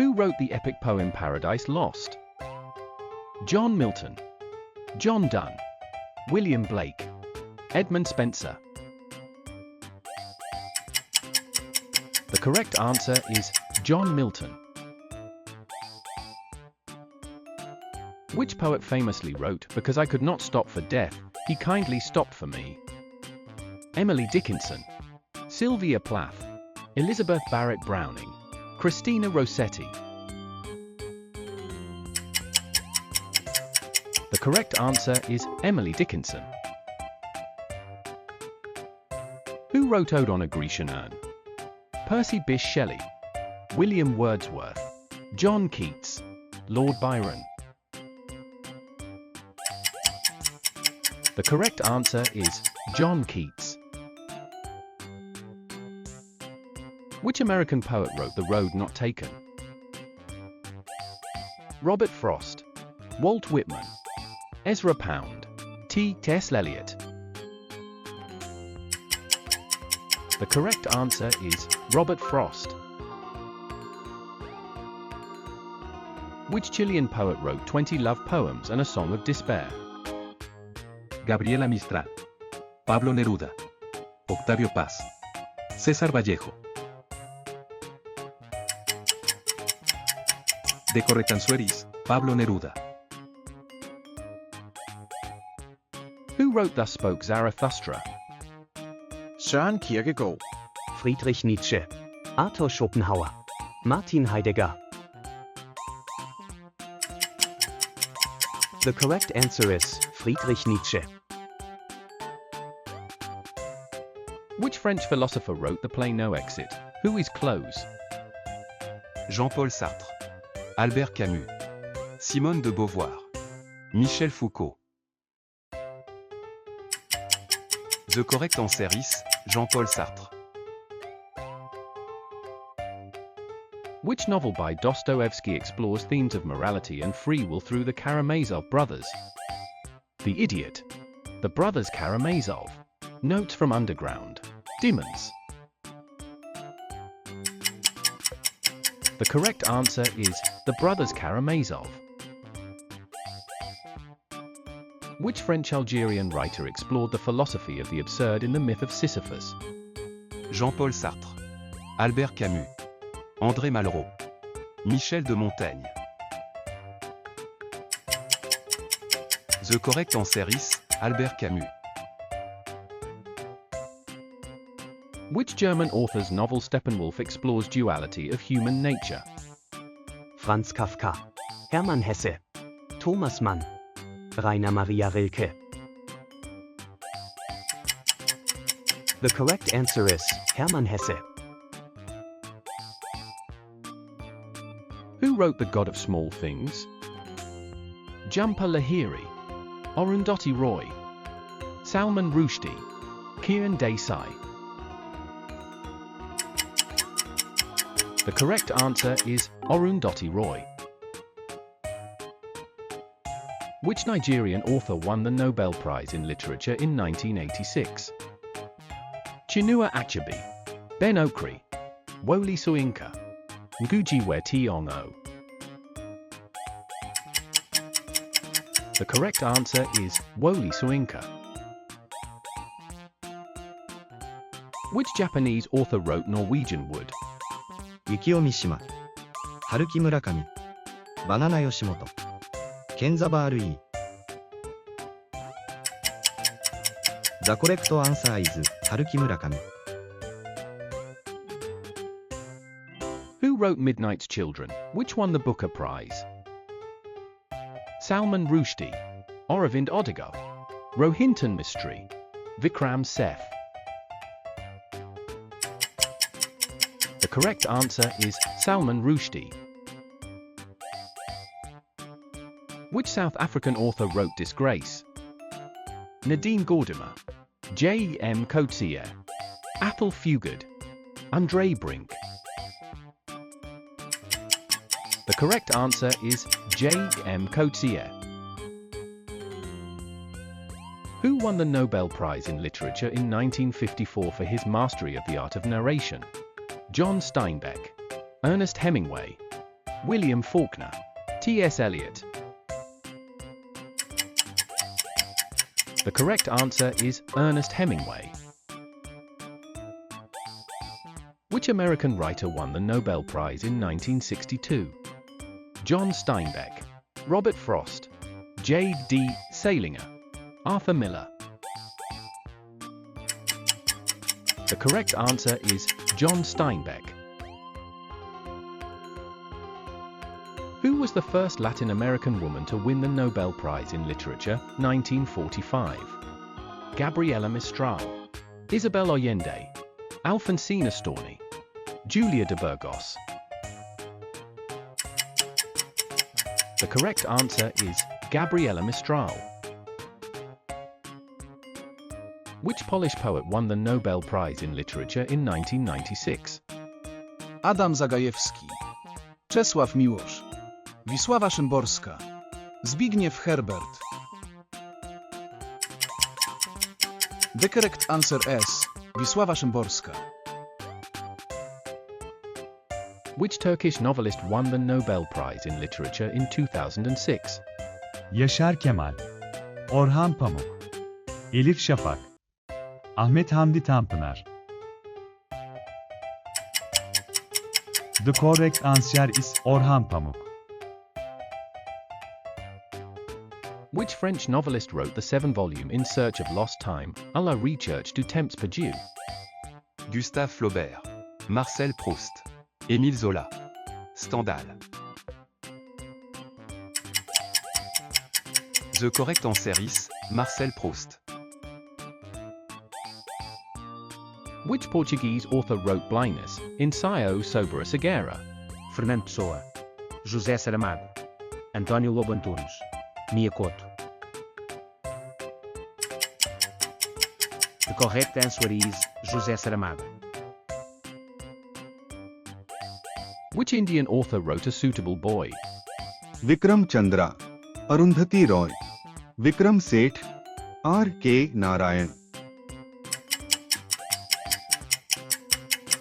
Who wrote the epic poem Paradise Lost? John Milton, John Donne, William Blake, Edmund Spenser. The correct answer is John Milton. Which poet famously wrote, "Because I could not stop for death, he kindly stopped for me"? Emily Dickinson, Sylvia Plath, Elizabeth Barrett Browning, Christina Rossetti. The correct answer is Emily Dickinson. Who wrote Ode on a Grecian Urn? Percy Bysshe Shelley, William Wordsworth, John Keats, Lord Byron. The correct answer is John Keats. Which American poet wrote The Road Not Taken? Robert Frost, Walt Whitman, Ezra Pound, T.S. Eliot. The correct answer is Robert Frost. Which Chilean poet wrote 20 love poems and a song of despair? Gabriela Mistral, Pablo Neruda, Octavio Paz, César Vallejo. De Corretansueris, Pablo Neruda. Who wrote Thus Spoke Zarathustra? Søren Kierkegaard, Friedrich Nietzsche, Arthur Schopenhauer, Martin Heidegger. The correct answer is Friedrich Nietzsche. Which French philosopher wrote the play No Exit? Who is Close? Jean-Paul Sartre, Albert Camus, Simone de Beauvoir, Michel Foucault. The correct answer is Jean-Paul Sartre. Which novel by Dostoevsky explores themes of morality and free will through the Karamazov brothers? The Idiot, The Brothers Karamazov, Notes from Underground, Demons. The correct answer is The Brothers Karamazov. Which French-Algerian writer explored the philosophy of the absurd in the myth of Sisyphus? Jean-Paul Sartre, Albert Camus, André Malraux, Michel de Montaigne. The correct answer is Albert Camus. Which German author's novel Steppenwolf explores duality of human nature? Franz Kafka, Hermann Hesse, Thomas Mann, Rainer Maria Rilke. The correct answer is Hermann Hesse. Who wrote The God of Small Things? Jhumpa Lahiri, Arundhati Roy, Salman Rushdie, Kiran Desai. The correct answer is Arundhati Roy. Which Nigerian author won the Nobel Prize in Literature in 1986? Chinua Achebe, Ben Okri, Wole Soyinka, Ngugi wa Thiong'o. The correct answer is Wole Soyinka. Which Japanese author wrote Norwegian Wood? Yukio Mishima, Haruki Murakami, Banana Yoshimoto, Kenzaba R.E. The correct answer is Haruki Murakami. Who wrote Midnight's Children, which won the Booker Prize? Salman Rushdie, Aravind Odigar, Rohinton Mistry, Vikram Seth. The correct answer is Salman Rushdie. Which South African author wrote Disgrace? Nadine Gordimer, J.M. Coetzee, Athol Fugard, Andre Brink. The correct answer is J.M. Coetzee. Who won the Nobel Prize in Literature in 1954 for his mastery of the art of narration? John Steinbeck, Ernest Hemingway, William Faulkner, T.S. Eliot. The correct answer is Ernest Hemingway. Which American writer won the Nobel Prize in 1962? John Steinbeck, Robert Frost, J.D. Salinger, Arthur Miller. The correct answer is John Steinbeck. Who was the first Latin American woman to win the Nobel Prize in Literature, 1945? Gabriela Mistral, Isabel Allende, Alfonsina Storni, Julia de Burgos. The correct answer is Gabriela Mistral. Which Polish poet won the Nobel Prize in Literature in 1996? Adam Zagajewski, Czesław Miłosz, Wisława Szymborska, Zbigniew Herbert. The correct answer is Wisława Szymborska. Which Turkish novelist won the Nobel Prize in Literature in 2006? Yaşar Kemal, Orhan Pamuk, Elif Şafak, Ahmet Hamdi Tanpınar. The correct answer is Orhan Pamuk. Which French novelist wrote the 7-volume In Search of Lost Time, à la recherche du temps perdu? Gustave Flaubert, Marcel Proust, Émile Zola, Stendhal. The correct answer is Marcel Proust. Which Portuguese author wrote Blindness, Ensaio sobre a Cegueira? Fernando Pessoa, José Saramago, António Lobo Antunes, Mia Couto. The correct answer is José Saramago. Which Indian author wrote A Suitable Boy? Vikram Chandra, Arundhati Roy, Vikram Seth, R.K. Narayan.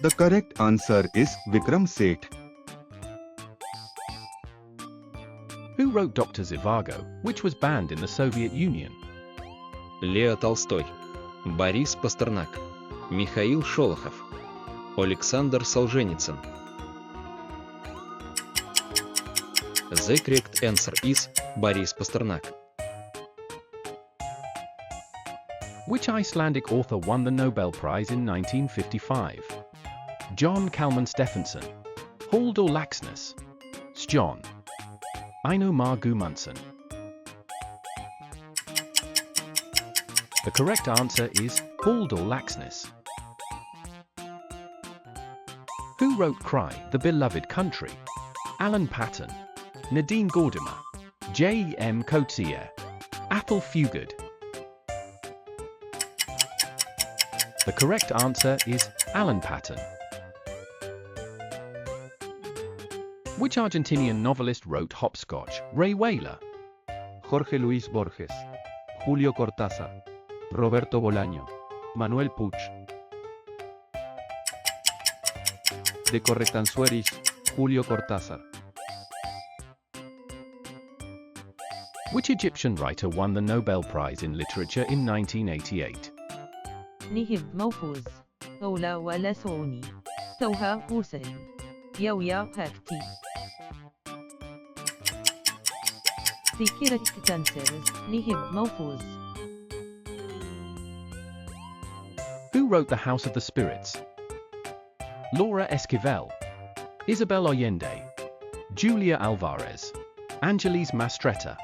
The correct answer is Vikram Seth. Who wrote Dr. Zhivago, which was banned in the Soviet Union? Лео Толстой, Борис Пастернак, Михаил Шолохов, Александр Солженицын. The correct answer is Борис Пастернак. Which Icelandic author won the Nobel Prize in 1955? John Kalman Stephenson, Halldór Laxness, Stjörn, Einar Guðmundsson. The correct answer is Halldór Laxness. Who wrote Cry, the Beloved Country? Alan Paton, Nadine Gordimer, J.M. Coetzee, Athol Fugard. The correct answer is Alan Paton. Which Argentinian novelist wrote Hopscotch, Rayuela? Jorge Luis Borges, Julio Cortázar, Roberto Bolaño, Manuel Puig. The correct answer is Julio Cortázar. Which Egyptian writer won the Nobel Prize in Literature in 1988? نهب موفوز أولى ولا ثوني توها حسين يويا هاكتي. The correct answer is نهب موفوز. Who wrote The House of the Spirits? Laura Esquivel, Isabel Allende, Julia Alvarez, Angeles Mastretta.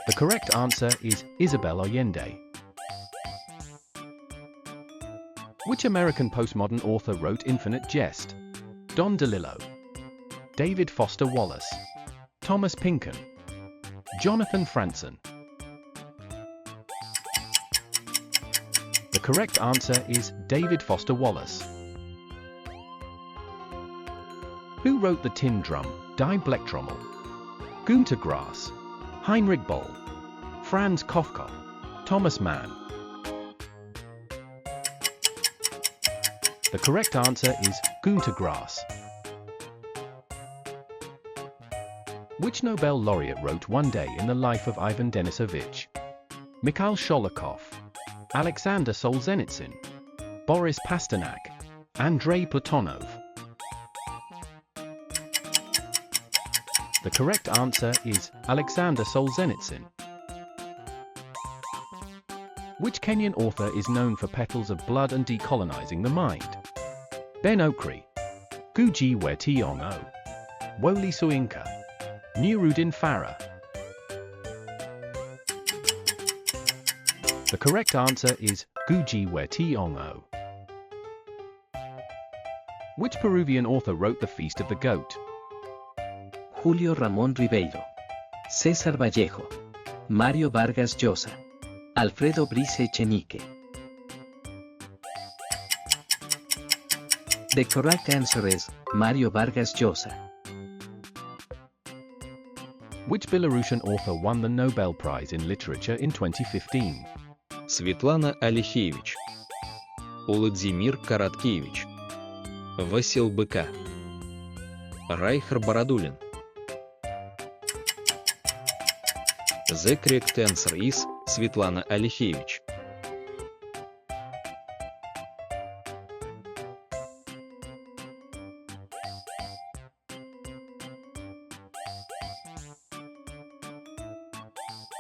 The correct answer is Isabel Allende. Which American postmodern author wrote Infinite Jest? Don DeLillo, David Foster Wallace, Thomas Pynchon, Jonathan Franzen. The correct answer is David Foster Wallace. Who wrote The Tin Drum, Die Blechtrommel? Günter Grass, Heinrich Boll, Franz Kafka, Thomas Mann. The correct answer is Gunter Grass. Which Nobel laureate wrote One Day in the Life of Ivan Denisovich? Mikhail Sholokhov, Alexander Solzhenitsyn, Boris Pasternak, Andrei Platonov. The correct answer is Alexander Solzhenitsyn. Which Kenyan author is known for Petals of Blood and Decolonizing the Mind? Ben Okri, Ngugi wa Thiong'o, Wole Soyinka, Nurudin Farah. The correct answer is Ngugi wa Thiong'o. Which Peruvian author wrote The Feast of the Goat? Julio Ramón Ribeiro, César Vallejo, Mario Vargas Llosa, Alfredo Brice Echenique. The correct answer is Mario Vargas Llosa. Which Belarusian author won the Nobel Prize in Literature in 2015? Светлана Алексеевич, Владимир Караткевич, Васил Быка, Райхар Бородулин. The correct answer is Светлана Алексеевич.